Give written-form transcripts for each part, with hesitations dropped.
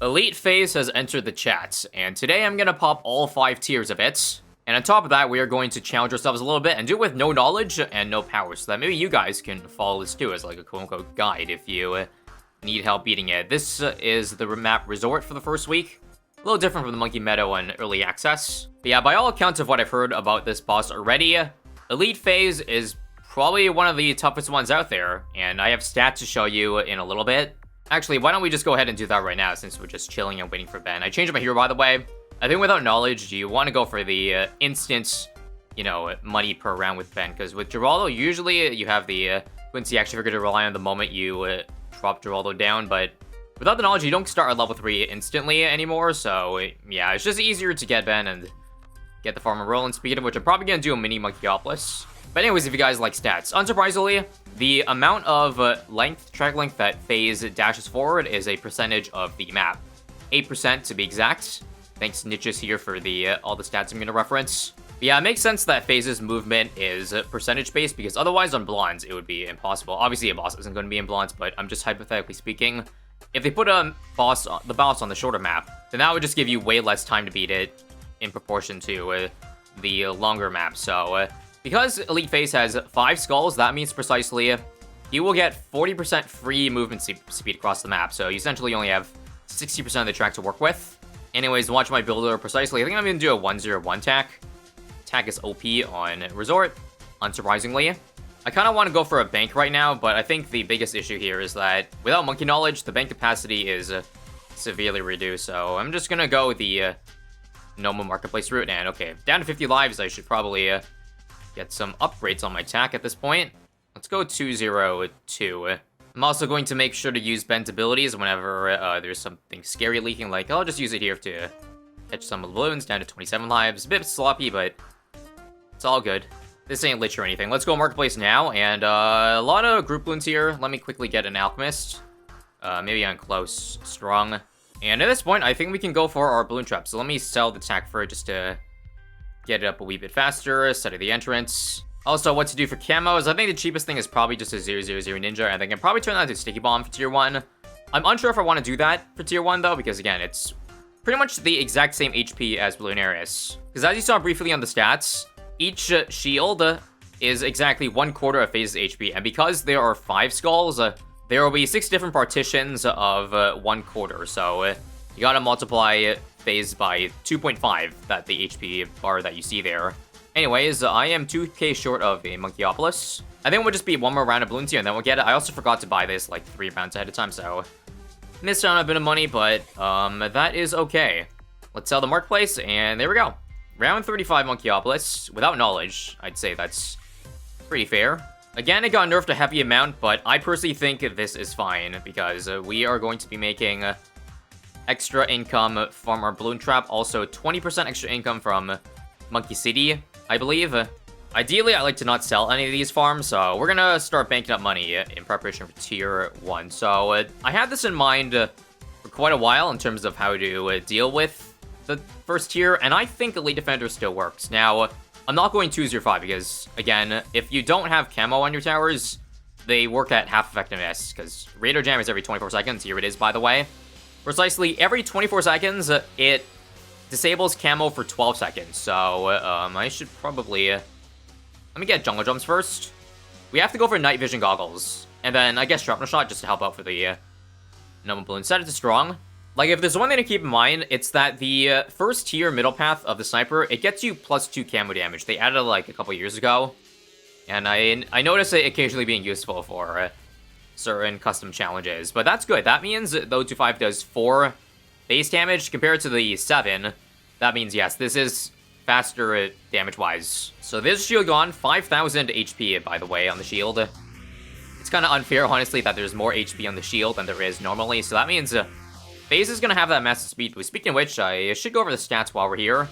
Elite Phayze has entered the chat, and today I'm gonna pop all 5 tiers of it. And on top of that, we are going to challenge ourselves a little bit and do it with no knowledge and no power, so that maybe you guys can follow this too as like a quote-unquote guide if you need help beating it. This is the map Resort for the first week. A little different from the Monkey Meadow and Early Access. But yeah, by all accounts of what I've heard about this boss already, Elite Phayze is probably one of the toughest ones out there, and I have stats to show you in a little bit. Actually, why don't we just go ahead and do that right now since we're just chilling and waiting for Ben. I changed my hero, by the way. I think without knowledge, you want to go for the instant, money per round with Ben. Because with Geraldo, usually you have the Quincy action figure to rely on the moment you drop Geraldo down. But without the knowledge, you don't start at level 3 instantly anymore. So yeah, it's just easier to get Ben and get the farmer rolling. Speaking of which, I'm probably going to do a mini Monkeyopolis. But anyways, if you guys like stats, unsurprisingly, the amount of track length that Phayze dashes forward is a percentage of the map. 8% to be exact. Thanks Niches here for the all the stats I'm going to reference. But yeah, it makes sense that Phayze's movement is percentage-based, because otherwise on Blons, it would be impossible. Obviously, a boss isn't going to be in Blons, but I'm just hypothetically speaking. If they put the boss on the shorter map, then that would just give you way less time to beat it in proportion to the longer map. So, because Elite Phayze has 5 skulls, that means precisely you will get 40% free movement speed across the map. So you essentially only have 60% of the track to work with. Anyways, watch my builder precisely. I think I'm going to do a 101 tack. Tack is OP on Resort, unsurprisingly. I kind of want to go for a bank right now, but I think the biggest issue here is that without monkey knowledge, the bank capacity is severely reduced. So I'm just going to go with the normal marketplace route. And okay, down to 50 lives, I should probably get some upgrades on my tack at this point. Let's go 202. I'm also going to make sure to use Ben's abilities whenever there's something scary leaking. Like, I'll just use it here to catch some balloons down to 27 lives. A bit sloppy, but it's all good. This ain't lich or anything. Let's go marketplace now. And a lot of group balloons here. Let me quickly get an alchemist. Maybe on close, strong. And at this point, I think we can go for our balloon trap. So let me sell the tack for it just to get it up a wee bit faster, set of the entrance. Also, what to do for camos, I think the cheapest thing is probably just a 000 ninja, and I can probably turn that into sticky bomb for tier 1. I'm unsure if I want to do that for tier 1 though, because again, it's pretty much the exact same HP as Bloonarius. Because as you saw briefly on the stats, each shield is exactly 1/4 of Phayze's HP, and because there are 5 skulls, there will be 6 different partitions of 1/4, so you gotta multiply Phayze by 2.5, that the HP bar that you see there. Anyways, I am 2k short of a Monkeyopolis. I think we'll just be one more round of balloons here, and then we'll get it. I also forgot to buy this like 3 rounds ahead of time, so missed out on a bit of money, but that is okay. Let's sell the marketplace, and there we go. Round 35 Monkeyopolis. Without knowledge, I'd say that's pretty fair. Again, it got nerfed a heavy amount, but I personally think this is fine, because we are going to be making extra income from our balloon trap. Also, 20% extra income from Monkey City, I believe. Ideally, I like to not sell any of these farms, so we're gonna start banking up money in preparation for tier 1. So I had this in mind for quite a while in terms of how to deal with the first tier, and I think Elite Defender still works. Now, I'm not going 205 because, again, if you don't have camo on your towers, they work at half effectiveness, because radar jam is every 24 seconds. Here it is, by the way. Precisely every 24 seconds, it disables camo for 12 seconds, so I should probably... let me get jungle jumps first. We have to go for night vision goggles, and then I guess shrapnel shot just to help out for the normal balloon. Set it to strong. Like, if there's one thing to keep in mind, it's that the first tier middle path of the sniper, it gets you +2 camo damage. They added it like a couple years ago, and I noticed it occasionally being useful for certain custom challenges, but that's good. That means the 025 does 4 base damage compared to the 7. That means, yes, this is faster damage-wise. So this shield gone, 5,000 HP, by the way, on the shield. It's kind of unfair, honestly, that there's more HP on the shield than there is normally, so that means Phayze is going to have that massive speed boost. Speaking of which, I should go over the stats while we're here.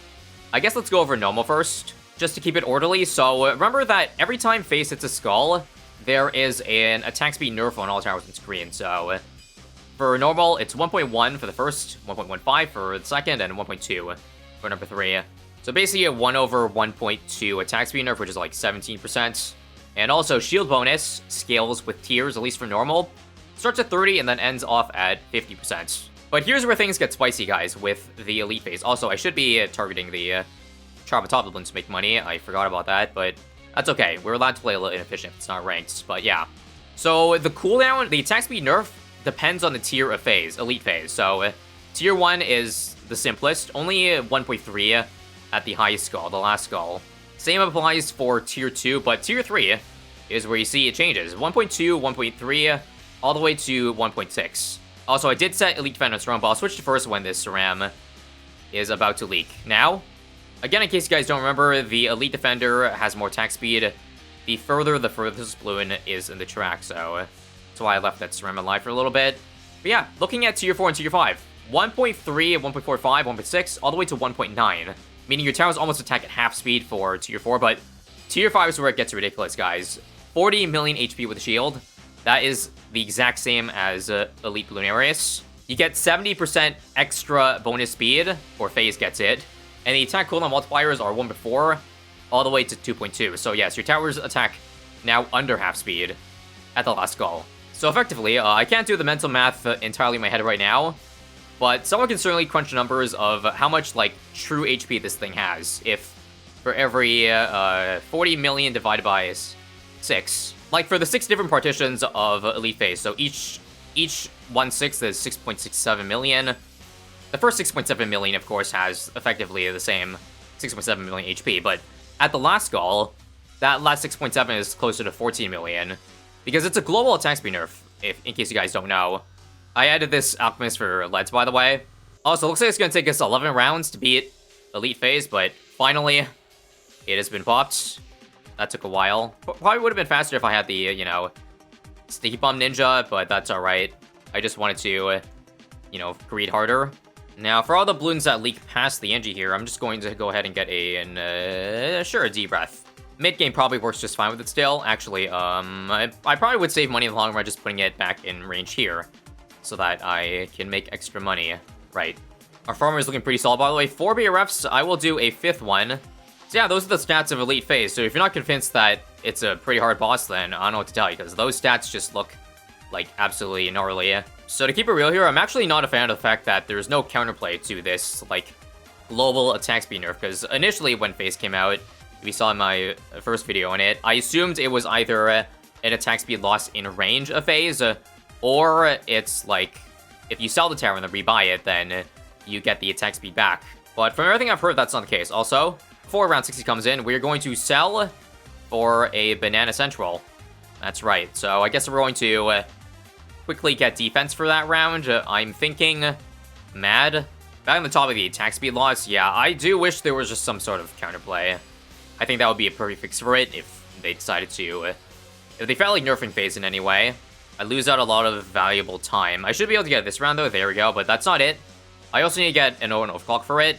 I guess let's go over normal first, just to keep it orderly. So remember that every time Phayze hits a skull, there is an attack speed nerf on all towers on screen. So for normal, it's 1.1 for the first, 1.15 for the second, and 1.2 for number 3. So basically a 1/1.2 attack speed nerf, which is like 17%. And also shield bonus scales with tiers, at least for normal. Starts at 30 and then ends off at 50%. But here's where things get spicy, guys, with the Elite Phase. Also, I should be targeting the Tribe Bloons to make money. I forgot about that, but that's okay. We're allowed to play a little inefficient if it's not ranked, but yeah. So the cooldown, the attack speed nerf depends on the tier of phase, Elite Phase. So tier 1 is the simplest, only 1.3 at the highest skull, the last skull. Same applies for tier 2, but tier 3 is where you see it changes. 1.2, 1.3, all the way to 1.6. Also, I did set Elite Defender Strong, but I'll switch to first when this SRAM is about to leak. Now, again, in case you guys don't remember, the Elite Defender has more attack speed. The furthest balloon is in the track, so that's why I left that SRAM alive for a little bit. But yeah, looking at tier 4 and tier 5, 1.3, 1.45, 1.6, all the way to 1.9. Meaning your towers almost attack at half speed for tier 4, but tier 5 is where it gets ridiculous, guys. 40 million HP with a shield. That is the exact same as Elite Bloonarius. You get 70% extra bonus speed, or Phayze gets it. And the attack cooldown multipliers are 1.4 all the way to 2.2. So yes, your towers attack now under half speed at the last skull. So effectively, I can't do the mental math entirely in my head right now, but someone can certainly crunch numbers of how much, like, true HP this thing has. If for every 40 million divided by 6. Like, for the 6 different partitions of Elite Phase, so each 1/6 is 6.67 million. The first 6.7 million, of course, has effectively the same 6.7 million HP, but at the last skull, that last 6.7 is closer to 14 million, because it's a global attack speed nerf, in case you guys don't know. I added this Alchemist for Leads, by the way. Also, looks like it's going to take us 11 rounds to beat Elite Phase, but finally, it has been popped. That took a while. Probably would have been faster if I had the, you know, Sticky Bomb Ninja, but that's alright. I just wanted to, you know, greed harder. Now, for all the balloons that leak past the Engie here, I'm just going to go ahead and get sure, a D-Breath. Mid-game probably works just fine with it still. Actually, I probably would save money in the long run just putting it back in range here, so that I can make extra money. Right. Our farmer is looking pretty solid, by the way. 4 BRFs, I will do a 5th one. So yeah, those are the stats of Elite Phase. So if you're not convinced that it's a pretty hard boss, then I don't know what to tell you, because those stats just look, like, absolutely gnarly. So to keep it real here, I'm actually not a fan of the fact that there's no counterplay to this, like, global attack speed nerf, because initially when Phayze came out, we saw in my first video on it, I assumed it was either an attack speed loss in range of Phayze, or it's like, if you sell the tower and then rebuy it, then you get the attack speed back. But from everything I've heard, that's not the case. Also, before round 60 comes in, we're going to sell for a Banana Central. That's right. So I guess we're going to quickly get defense for that round. I'm thinking Mad. Back on the top of the attack speed loss, yeah, I do wish there was just some sort of counterplay. I think that would be a perfect fix for it if they decided to. If they felt like nerfing Phayze in any way, I lose out a lot of valuable time. I should be able to get it this round, though. There we go, but that's not it. I also need to get an overclock for it.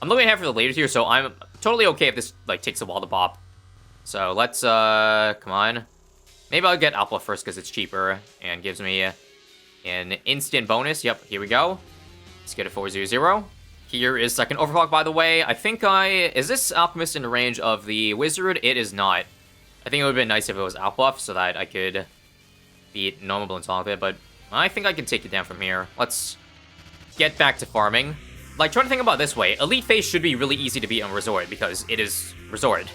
I'm looking ahead for the later tier, so I'm totally okay if this, like, takes a while to pop. So let's, come on. Maybe I'll get Alpha first because it's cheaper and gives me an instant bonus. Yep, here we go. Let's get a 400. Here is second overclock, by the way. I think is this Alchemist in the range of the Wizard? It is not. I think it would have been nice if it was Alpha so that I could beat normal Bloons all of it, but I think I can take it down from here. Let's get back to farming. Like, trying to think about it this way, Elite Phase should be really easy to beat on Resort, because it is Resort.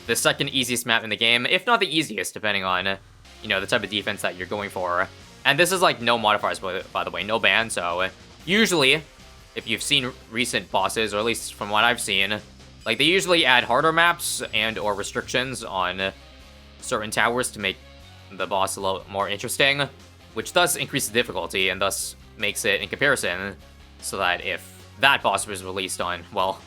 The second easiest map in the game, if not the easiest, depending on, you know, the type of defense that you're going for. And this is, like, no modifiers, by the way, no ban, so usually, if you've seen recent bosses, or at least from what I've seen, like, they usually add harder maps and or restrictions on certain towers to make the boss a little more interesting, which thus increases the difficulty, and thus makes it, in comparison, so that if that boss was released on, well,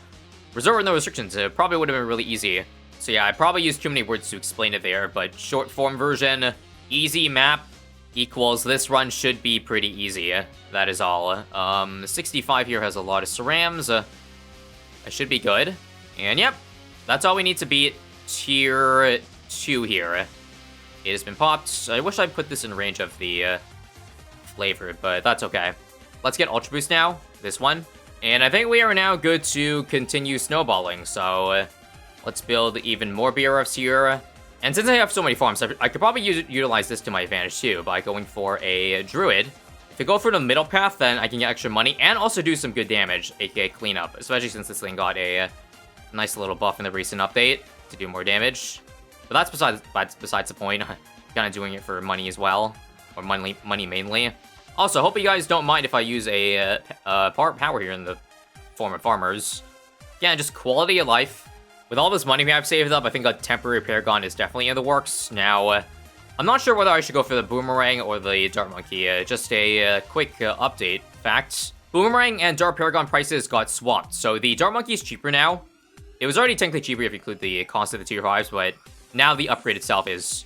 Resort with no restrictions, it probably would have been really easy. So yeah, I probably used too many words to explain it there, but short form version, easy map equals this run should be pretty easy. That is all. 65 here has a lot of cerams. I should be good. And yep, that's all we need to beat tier 2 here. It has been popped. I wish I'd put this in range of the flavored, but that's okay. Let's get Ultra Boost now, this one. And I think we are now good to continue snowballing, so let's build even more BRFs here. And since I have so many farms, I could probably utilize this to my advantage too, by going for a Druid If I go for the middle path, then I can get extra money and also do some good damage, aka cleanup, especially since this thing got a nice little buff in the recent update to do more damage. But that's besides the point. Kind of doing it for money as well, or money mainly. Also, hope you guys don't mind if I use a power here in the form of farmers. Yeah, just quality of life. With all this money we have saved up, I think a temporary Paragon is definitely in the works. Now, I'm not sure whether I should go for the Boomerang or the Dart Monkey. Just a quick update. Facts. Boomerang and Dart Paragon prices got swapped, so the Dart Monkey is cheaper now. It was already technically cheaper if you include the cost of the tier 5s, but now the upgrade itself is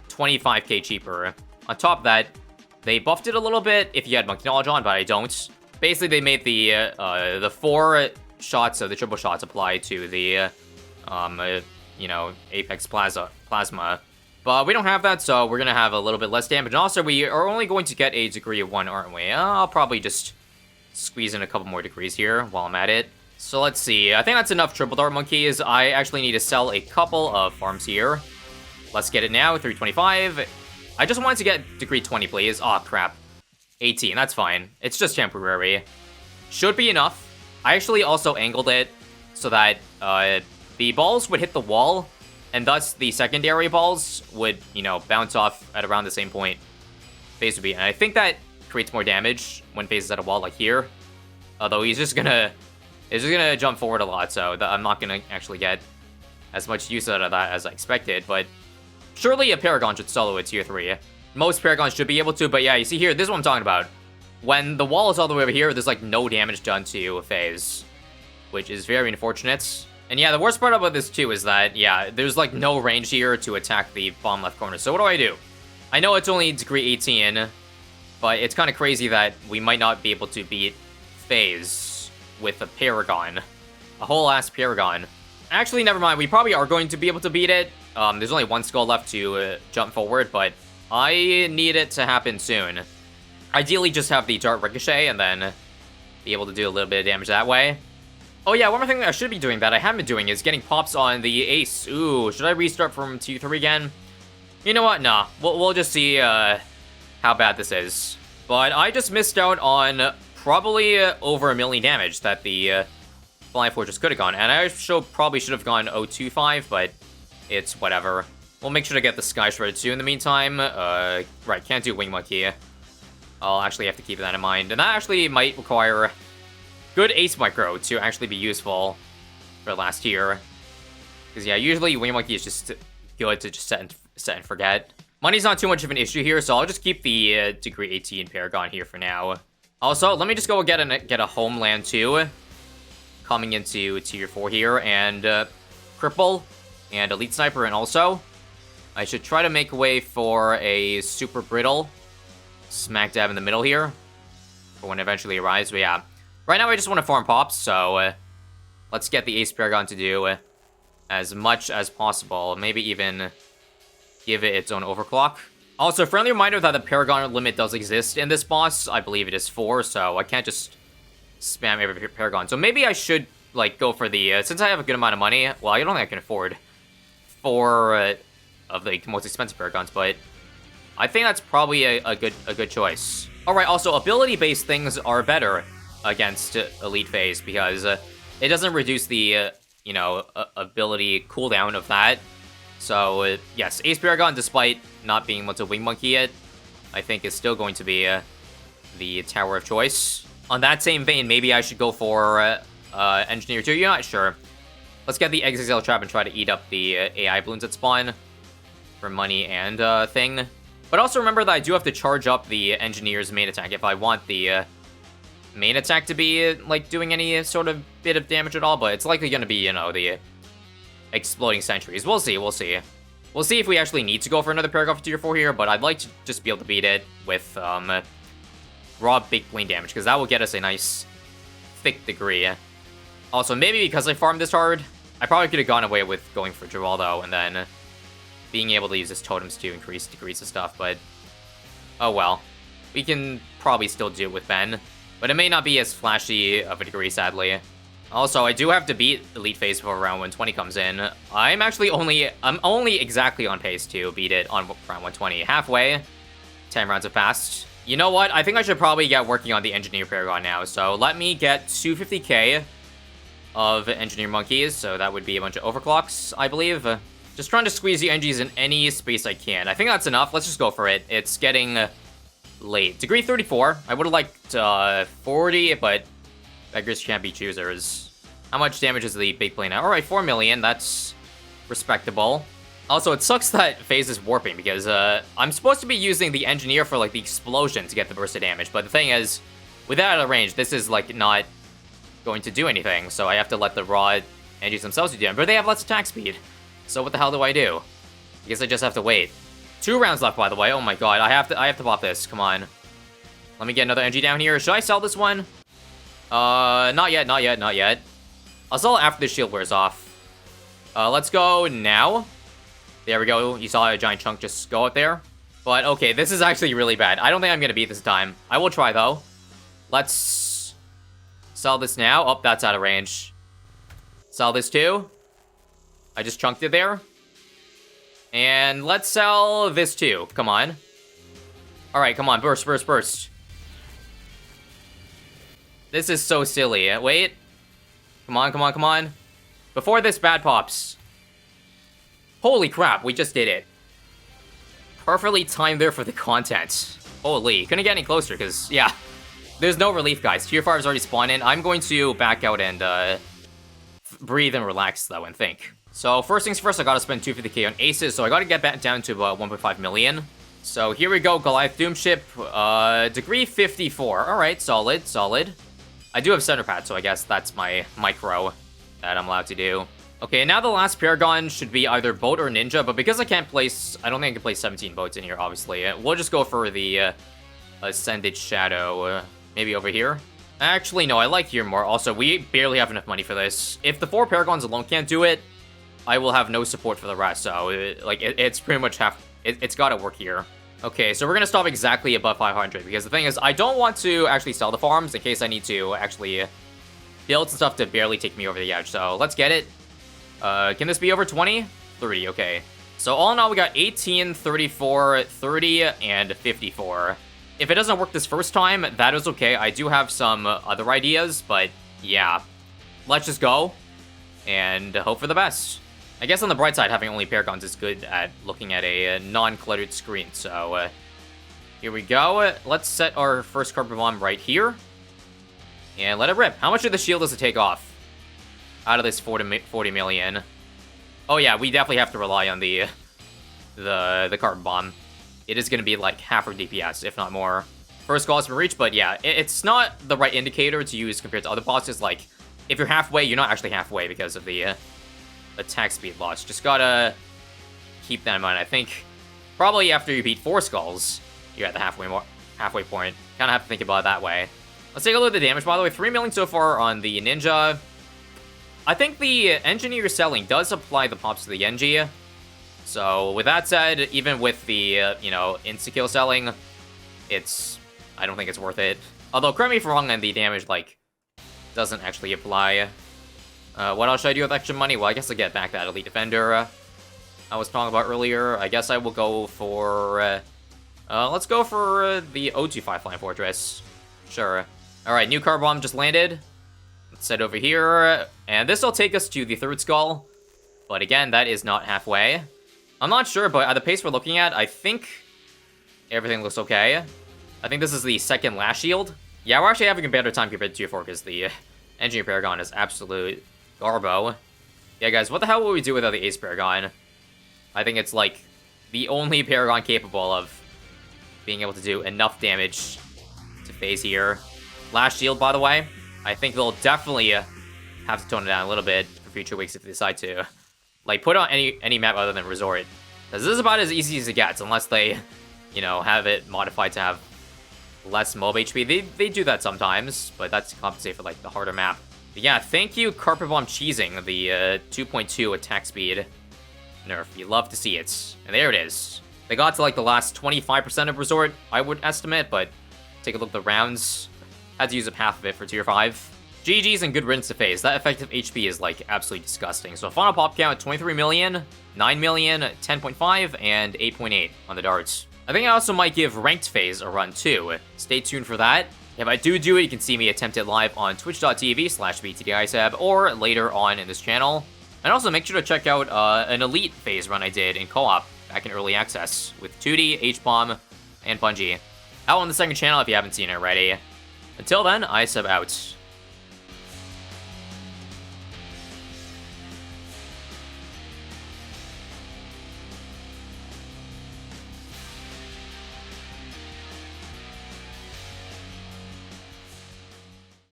25k cheaper. On top of that, they buffed it a little bit if you had Monkey Knowledge on, but I don't. Basically, they made the 4 shots of the triple shots apply to the, you know, Apex Plasma. But we don't have that, so we're going to have a little bit less damage. And also, we are only going to get a degree of 1, aren't we? I'll probably just squeeze in a couple more degrees here while I'm at it. So let's see. I think that's enough triple dart monkeys. I actually need to sell a couple of farms here. Let's get it now. 325. I just wanted to get degree 20, please. Aw, crap. 18. That's fine. It's just temporary. Should be enough. I actually also angled it so that the balls would hit the wall, and thus the secondary balls would, you know, bounce off at around the same point Phayze would be. And I think that creates more damage when Phayze is at a wall like here. Although he's just gonna jump forward a lot, so I'm not gonna actually get as much use out of that as I expected. But surely a Paragon should solo a tier 3. Most Paragons should be able to, but yeah, you see here, this is what I'm talking about. When the wall is all the way over here, there's like no damage done to Phayze, which is very unfortunate. And yeah, the worst part about this too is that, yeah, there's like no range here to attack the bottom left corner. So what do? I know it's only degree 18, but it's kind of crazy that we might not be able to beat Phayze with a Paragon. A whole ass Paragon. Actually, never mind. We probably are going to be able to beat it. There's only 1 skull left to jump forward, but I need it to happen soon. Ideally, just have the Dart Ricochet and then be able to do a little bit of damage that way. Oh yeah, one more thing that I should be doing that I haven't been doing is getting pops on the Ace. Ooh, should I restart from tier 3 again? You know what? Nah. We'll just see how bad this is. But I just missed out on probably over 1 million damage that the Flying Fortress could have gone. And I probably should have gone 025, but it's whatever. We'll make sure to get the Sky Shredder too in the meantime. Right, can't do Wing Monkey. I'll actually have to keep that in mind. And that actually might require good Ace Micro to actually be useful for last year. Because yeah, usually Wing Monkey is just good to just set and forget. Money's not too much of an issue here, so I'll just keep the degree 18 Paragon here for now. Also, let me just go get a Homeland too. Coming into tier 4 here, and Cripple, and Elite Sniper, and also I should try to make way for a Super Brittle smack dab in the middle here for when it eventually arrives. But yeah, right now I just want to farm pops, so let's get the Ace Paragon to do as much as possible. Maybe even give it its own overclock. Also, friendly reminder that the Paragon limit does exist in this boss. I believe it is 4, so I can't just spam every Paragon. So maybe I should like go for the since I have a good amount of money. Well, I don't think I can afford 4 of the most expensive Paragons, but I think that's probably a good choice. All right. Also, ability-based things are better against Elite Phayze because it doesn't reduce the you know, ability cooldown of that. So yes, Ace Paragon, despite not being able to Wing Monkey it, I think is still going to be the tower of choice. On that same vein, maybe I should go for Engineer 2. You're not sure. Let's get the XXL Trap and try to eat up the AI balloons that spawn for money and thing. But also remember that I do have to charge up the Engineer's main attack if I want the main attack to be like doing any sort of bit of damage at all. But it's likely going to be, you know, the Exploding Sentries. We'll see. We'll see. We'll see if we actually need to go for another Paragon for tier 4 here. But I'd like to just be able to beat it with raw big bling damage, because that will get us a nice thick degree. Also, maybe because I farmed this hard, I probably could have gone away with going for Geraldo and then being able to use his totems to increase degrees of stuff, but oh well. We can probably still do it with Ben, but it may not be as flashy of a degree, sadly. Also, I do have to beat Elite Phayze before round 120 comes in. I'm only exactly on pace to beat it on round 120. Halfway, 10 rounds have passed. You know what? I think I should probably get working on the Engineer Paragon now. So let me get 250k of Engineer Monkeys. So that would be a bunch of overclocks, I believe. Just trying to squeeze the NGs in any space I can. I think that's enough. Let's just go for it. It's getting late. Degree 34. I would have liked 40, but beggars can't be choosers. How much damage is the big plane now? Alright, 4 million. That's respectable. Also, it sucks that Phayze is warping because I'm supposed to be using the Engineer for like the explosion to get the burst of damage. But the thing is, with that out of range, this is like not going to do anything. So I have to let the raw NGs themselves do damage. But they have less attack speed. So what the hell do I do? I guess I just have to wait. 2 rounds left, by the way. Oh my god, I have to pop this. Come on. Let me get another NG down here. Should I sell this one? Not yet, not yet, not yet. I'll sell it after the shield wears off. Let's go now. There we go. You saw a giant chunk just go out there. But okay, this is actually really bad. I don't think I'm gonna beat this time. I will try though. Let's sell this now. Oh, that's out of range. Sell this too. I just chunked it there. And let's sell this too. Come on. Alright, come on. Burst, burst, burst. This is so silly. Wait. Come on, come on, come on. Before this bad pops. Holy crap, we just did it. Perfectly timed there for the content. Holy, couldn't get any closer because, yeah. There's no relief, guys. Tier 5 is already spawned in. I'm going to back out and breathe and relax, though, and think. So, first things first, I gotta spend 250k on aces, so I gotta get back down to about 1.5 million. So, here we go, Goliath Doomship, degree 54. Alright, solid, solid. I do have center pad, so I guess that's my micro that I'm allowed to do. Okay, now the last Paragon should be either boat or ninja, but because I can't place, I don't think I can place 17 boats in here, obviously. We'll just go for the Ascended Shadow, maybe over here. Actually, no, I like here more. Also, we barely have enough money for this. If the 4 Paragons alone can't do it, I will have no support for the rest, so, it's pretty much it's gotta work here. Okay, so we're gonna stop exactly above 500, because the thing is, I don't want to actually sell the farms in case I need to actually build some stuff to barely take me over the edge, so let's get it. Can this be over 20? 30, okay. So all in all, we got 18, 34, 30, and 54. If it doesn't work this first time, that is okay. I do have some other ideas, but yeah. Let's just go and hope for the best. I guess on the bright side, having only Paragons is good at looking at a non-cluttered screen. So here we go. Let's set our first Carpet Bomb right here. And let it rip. How much of the shield does it take off? Out of this 40 million. Oh yeah, we definitely have to rely on the Carpet Bomb. It is going to be like half our DPS, if not more. First goal has been reached, but yeah, it's not the right indicator to use compared to other bosses. Like, if you're halfway, you're not actually halfway because of the attack speed loss. Just gotta keep that in mind. I think probably after you beat 4 skulls, you're at the halfway point. Kind of have to think about it that way. Let's take a look at the damage, by the way. 3 million so far on the Ninja. I think the Engineer selling does apply the pops to the Genji. So, with that said, even with the, you know, insta-kill selling, I don't think it's worth it. Although, correct me if I'm wrong, and the damage, like, doesn't actually apply. What else should I do with extra money? Well, I guess I'll get back that Elite Defender I was talking about earlier. I guess I will go for, let's go for the O25 Flying Fortress. Sure. Alright, new Car Bomb just landed. Let's set over here. And this will take us to the 3rd skull. But again, that is not halfway. I'm not sure, but at the pace we're looking at, I think everything looks okay. I think this is the 2nd last shield. Yeah, we're actually having a better time compared to Tier 4 because the Engineer Paragon is absolute garbo. Yeah, guys, what the hell will we do without the Ace Paragon? I think it's, like, the only Paragon capable of being able to do enough damage to Phayze here. Last shield, by the way. I think they'll definitely have to tone it down a little bit for future weeks if they decide to. Like, put on any map other than Resort. Because this is about as easy as it gets, unless they, you know, have it modified to have less mob HP. They do that sometimes, but that's to compensate for, like, the harder map. But yeah, thank you, Carpet Bomb cheesing the 2.2 attack speed nerf. You love to see it. And there it is. They got to, like, the last 25% of Resort, I would estimate, but take a look at the rounds. Had to use up half of it for Tier 5. GG's and good riddance to Phayze. That effective HP is, like, absolutely disgusting. So final pop count, 23 million, 9 million, 10.5, and 8.8 on the darts. I think I also might give Ranked Phayze a run too. Stay tuned for that. If I do it, you can see me attempt it live on twitch.tv/BTDISAB or later on in this channel. And also make sure to check out an Elite Phayze run I did in co-op back in early access with 2D, H-Bomb, and Bungie. Out on the second channel if you haven't seen it already. Until then, ISAB out.